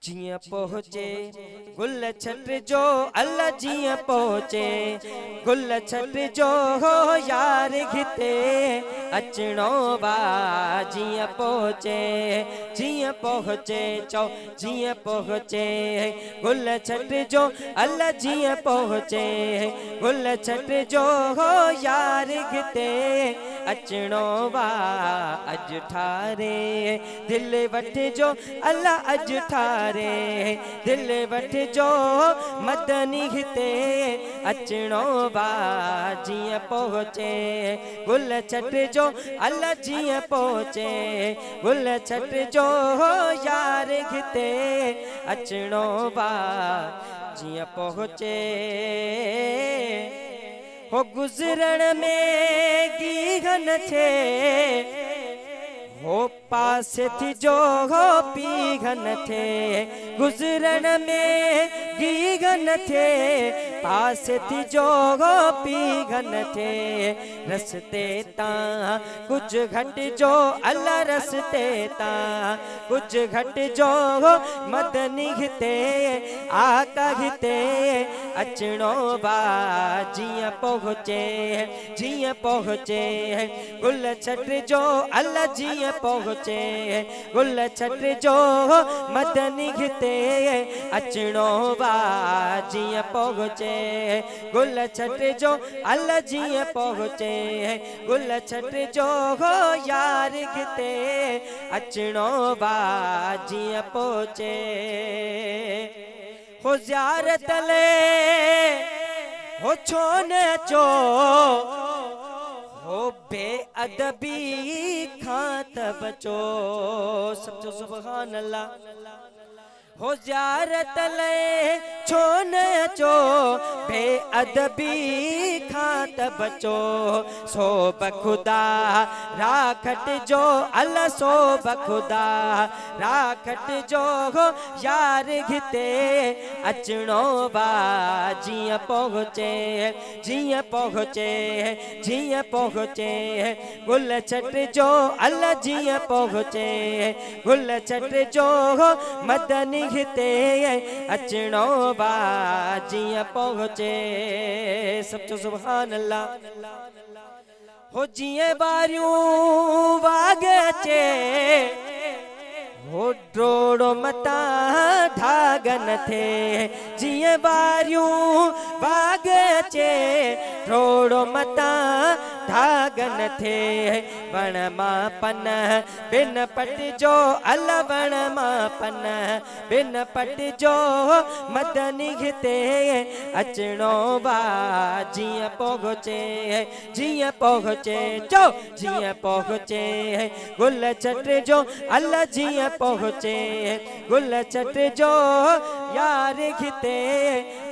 जिया पहुँचे गुल छट जो अल्लाह जिया पहुँचे गुल छट जो हो यार घिते अचणो बा जिया पहुँचे चौ जिया पहुँचे गुल छट जो अल्लाह जिया पहुँचे गुल छट जो हो यार घिते अचणो बा अज ठारे दिल वठ जो अल्लाह अज ठारे दिल वठ जो मदनी हिते अचणो बा जिया पहुँचे गुल छट जो अल्लाह जिया पहुँचे गुल छट जो यार घिते अचणो बा जिया पहुँचे हो गुजरण में गीगन थे हो पास थी जो हो पीघन थे गुजरण में गीगन थे पास थी जो हो पीघन थे रस्ते ता कुछ घट जो अल्लाह रस्ते ता कुछ घट जो हो मदनी हिते आका हिते अचणो बा जिया पहुँचे गुल छट जो अल्लाह जिया पहुँचे गुल छट जो मदनी घिते अचणो बा जिया पहुँचे गुल छट जो अल्लाह जिया पहुँचे गुल छट जो हो यार घिते अचणो बा जिया पहुँचे हो ज़ियारत ले हो छो न चो हो बेअदबी खां त बचो सब सुभान अल्लाह हो ज़ियारत ले छो न अचो बेअदबी खां त बचो सो बखुदा राखट जो अल्लाह सो बखुदा राखट जो हो यार घिते अचणो बा जिया पहुँचे गुल छट जो अल्लाह जिया पहुँचे गुल छट जो हो मदनी घिते अचणो बा जिया पहुँचे सब सुभान अल्लाह हो जिए बारियूं वागचे हो ड्रोड़ो मता ढागन थे जिए बारियूं वागचे ड्रोड़ो मता ढागन थे वण मां पन बिन पट जो अल्लाह वण मां पन बिन पट जो मदनी घिते अचणो बा जिया पहुँचे चो जिया पहुँचे गुल छट जो अल्लाह जिया पहुँचे गुल छट जो यार घिते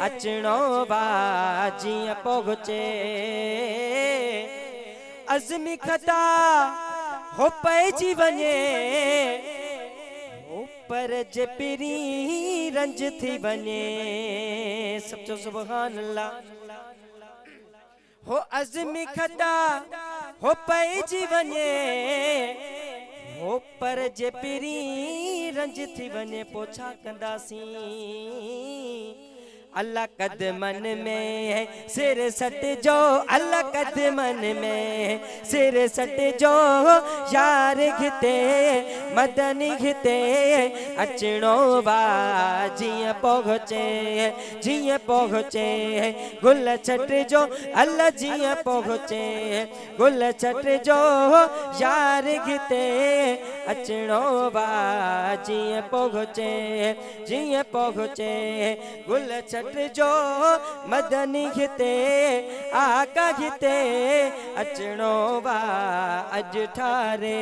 अचणो बा जिया पहुँचे अज़मी खता हो पैजी वञे हो पर जे पिरी रंज थी वञे सब सुभान अल्लाह हो अज़मी खता हो पैजी वञे हो पर जे पिरी रंज थी वञे पोछा कंदासी अल्लाह कदमन में सिर सट जो अल्लाह कदमन में सिर सट जो यार घिते मदनी घिते अचणो बा जिया पहुँचे गुल छट जो अल्लाह जिया पहुँचे गुल छट जो यार घिते अचणो बा जिया पहुँचे गुल छट जो मदनी घिते आका घिते अचणो बा अज ठारे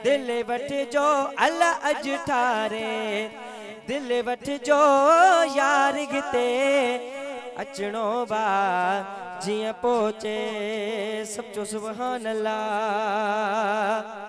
दिल वठ जो अल्लाह अज ठारे दिल वठ जो यार घिते अचणो बा जिया पहुँचे सब सुभान अल्लाह।